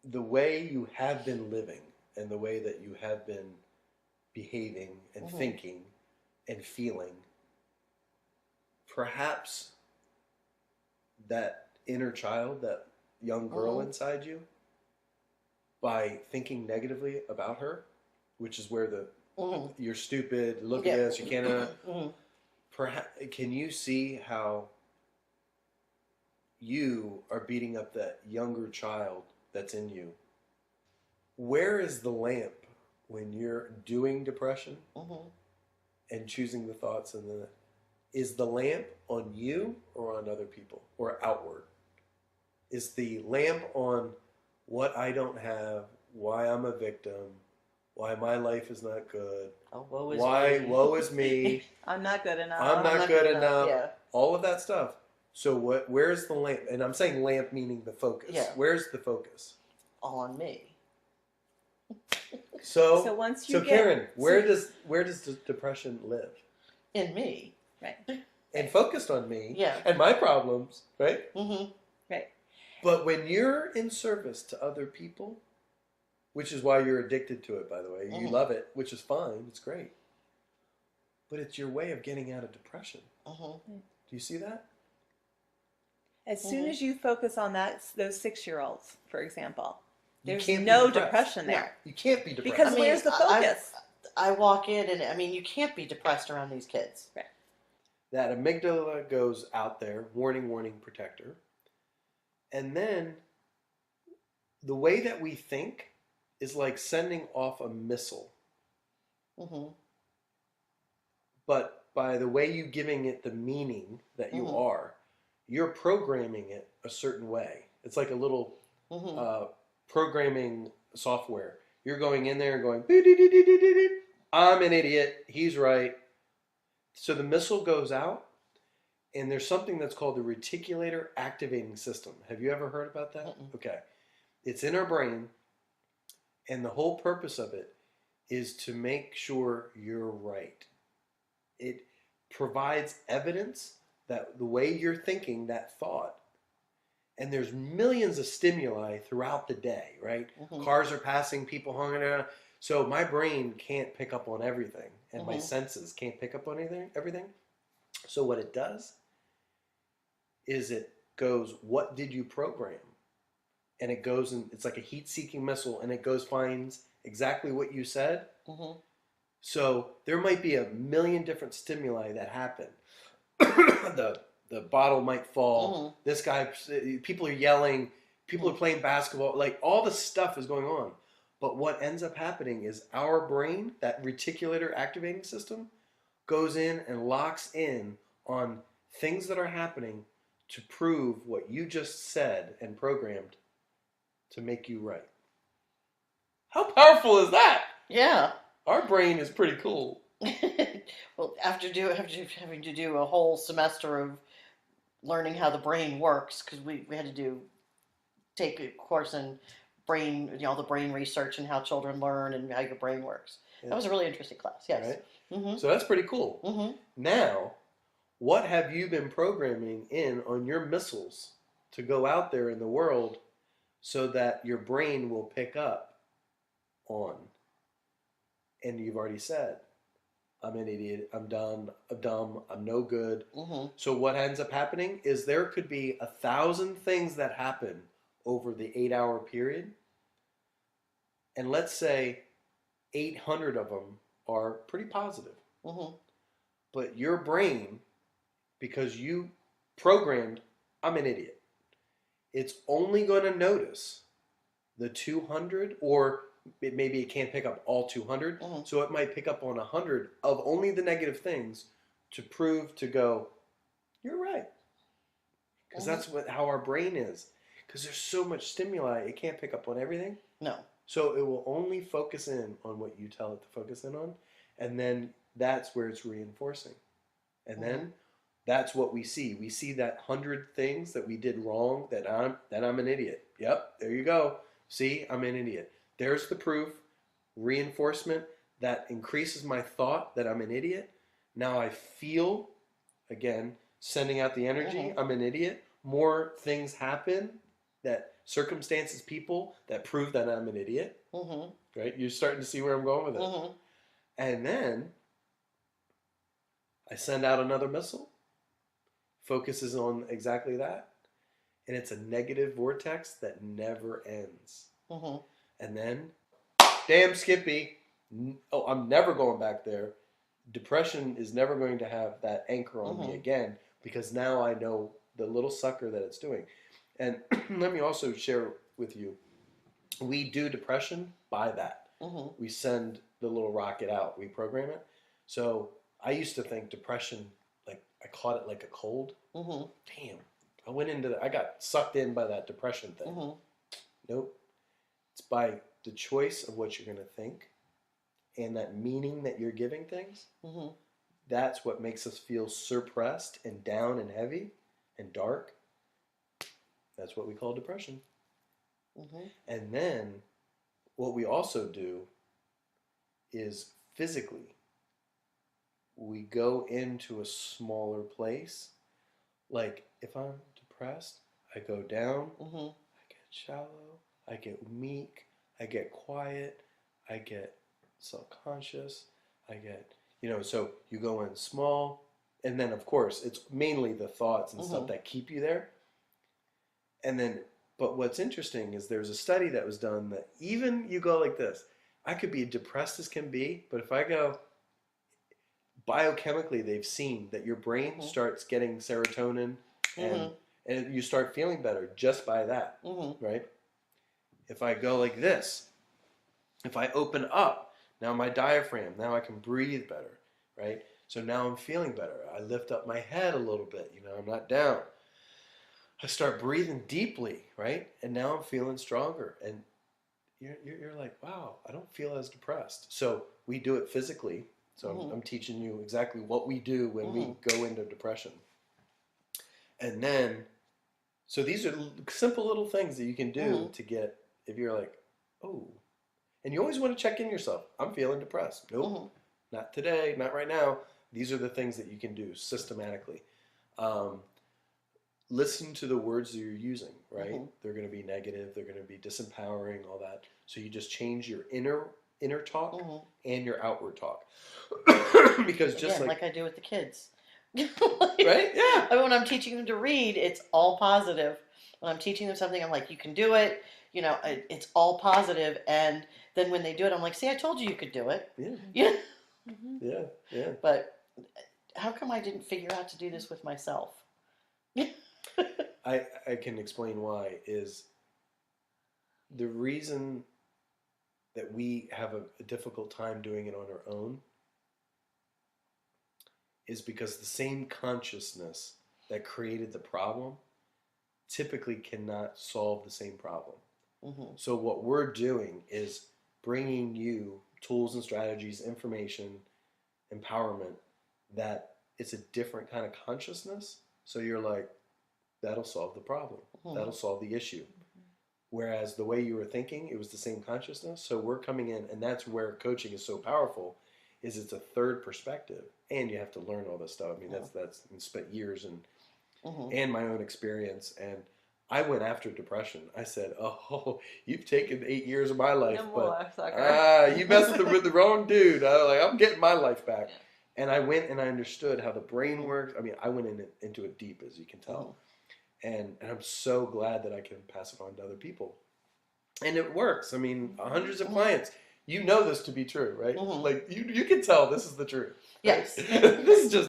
the way you have been living and the way that you have been behaving and thinking and feeling, perhaps that inner child, that young girl inside you, by thinking negatively about her, which is where the you're stupid, look at this, you cannot. Perhaps, can you see how you are beating up that younger child that's in you? Where is the lamp when you're doing depression and choosing the thoughts and the is the lamp on you or on other people or outward? Is the lamp on what I don't have, why I'm a victim, why my life is not good, woe is why me. Woe is me, I'm not good enough. I'm not good enough, Yeah. all of that stuff. So where's the lamp? And I'm saying lamp meaning the focus. Yeah. Where's the focus? All on me. So once you get, Karen, where does the depression live? In me. Right. And focused on me. Yeah. And my problems, right? Right. But when you're in service to other people, which is why you're addicted to it, by the way, you love it, which is fine, it's great. But it's your way of getting out of depression. Do you see that? As soon as you focus on those 6-year-olds, for example, there's can't be no depressed. depression there. You can't be depressed. Because where's the focus? I walk in and, I mean, you can't be depressed around these kids. Right. That amygdala goes out there, warning, warning, protector. And then the way that we think is like sending off a missile. But by the way you giving it the meaning that you are, you're programming it a certain way. It's like a little programming software. You're going in there and going, I'm an idiot, he's right. So the missile goes out, and there's something that's called the reticulator activating system. Have you ever heard about that? Okay. It's in our brain, and the whole purpose of it is to make sure you're right. It provides evidence that the way you're thinking that thought, and there's millions of stimuli throughout the day, right? Cars are passing, people hanging around. So my brain can't pick up on everything, and my senses can't pick up on everything. So what it does is it goes, what did you program? And it goes, and it's like a heat-seeking missile, and it goes, finds exactly what you said. So there might be a million different stimuli that happen. The bottle might fall. This guy, people are yelling. People are playing basketball. Like, all this stuff is going on. But what ends up happening is our brain, that reticulator activating system, goes in and locks in on things that are happening to prove what you just said and programmed to make you right. How powerful is that? Yeah. Our brain is pretty cool. Well, after having to do a whole semester of learning how the brain works, because we had to take a course in brain, the brain research and how children learn and how your brain works. Yeah. That was a really interesting class. Yes. Right? So that's pretty cool. Now, what have you been programming in on your missiles to go out there in the world so that your brain will pick up on? And you've already said, I'm an idiot, I'm dumb, I'm no good. So what ends up happening is there could be 1,000 things that happen over the 8-hour period. And let's say 800 of them are pretty positive. But your brain, because you programmed, I'm an idiot, it's only going to notice the 200, or maybe it can't pick up all 200, so it might pick up on 100 of only the negative things to prove to go, you're right. Because that's how our brain is. Because there's so much stimuli, it can't pick up on everything. No. So it will only focus in on what you tell it to focus in on, and then that's where it's reinforcing. And then that's what we see. We see that 100 things that we did wrong, that I'm an idiot. Yep, there you go. See, I'm an idiot. There's the proof, reinforcement that increases my thought that I'm an idiot. Now I feel, again, sending out the energy, I'm an idiot. More things happen circumstances, people that prove that I'm an idiot, Mhm. right? You're starting to see where I'm going with it. Mhm. And then I send out another missile, focuses on exactly that, and it's a negative vortex that never ends. Mhm. And then, damn Skippy, oh, I'm never going back there. Depression is never going to have that anchor on me Mhm. again because now I know the little sucker that it's doing. And let me also share with you, we do depression by that. Mhm. We send the little rocket out, we program it. So I used to think depression, like I caught it like a cold. Mhm. Damn, I got sucked in by that depression thing. Mhm. Nope. It's by the choice of what you're going to think and that meaning that you're giving things. Mhm. That's what makes us feel suppressed and down and heavy and dark. That's what we call depression. Mhm. And then what we also do is physically, we go into a smaller place. Like if I'm depressed, I go down, Mhm. I get shallow, I get meek, I get quiet, I get self-conscious, I get, so you go in small, and then of course it's mainly the thoughts and stuff Mhm. that keep you there. And then, but what's interesting is there's a study that was done that even you go like this, I could be depressed as can be, but if I go biochemically, they've seen that your brain Mhm. starts getting serotonin and Mhm. and you start feeling better just by that, Mhm. right? If I go like this, if I open up, now my diaphragm, now I can breathe better, right? So now I'm feeling better. I lift up my head a little bit, I'm not down. I start breathing deeply, right? And now I'm feeling stronger. And you're like, wow, I don't feel as depressed. So we do it physically. So I'm, Mhm. I'm teaching you exactly what we do when we Mhm. go into depression. And then, so these are simple little things that you can do Mhm. to get, if you're like, oh, and you always want to check in yourself. I'm feeling depressed. Nope, Mhm. not today, not right now. These are the things that you can do systematically. Um, Listen to the words that you're using, right? Mhm. They're going to be negative, they're going to be disempowering, all that. So you just change your inner talk Mhm. and your outward talk. Because just Again, like, like I do with the kids. right? Yeah. I mean, when I'm teaching them to read, it's all positive. When I'm teaching them something, I'm like, you can do it. It's all positive. And then when they do it, I'm like, see, I told you you could do it. Yeah. Yeah. Mhm. Yeah. Yeah. But how come I didn't figure out to do this with myself? I can explain why is the reason that we have a difficult time doing it on our own is because the same consciousness that created the problem typically cannot solve the same problem. Mhm. So what we're doing is bringing you tools and strategies, information, empowerment that it's a different kind of consciousness. So you're like, that'll solve the problem. That'll Mhm. solve the issue. Whereas the way you were thinking, it was the same consciousness. So we're coming in, and that's where coaching is so powerful. Is it's a third perspective, and you have to learn all this stuff. I mean, that's spent years Mhm. and my own experience. And I went after depression. I said, "Oh, you've taken 8 years of my life, No but more, sucker. you messed with the wrong dude. I'm getting my life back." Yeah. And I went and I understood how the brain Mhm. works. I mean, I went into it deep, as you can tell. Mhm. And I'm so glad that I can pass it on to other people. And it works. I mean, hundreds of Mhm. clients. You know this to be true, right? Mhm. Like you can tell this is the truth. Right? Yes. This is just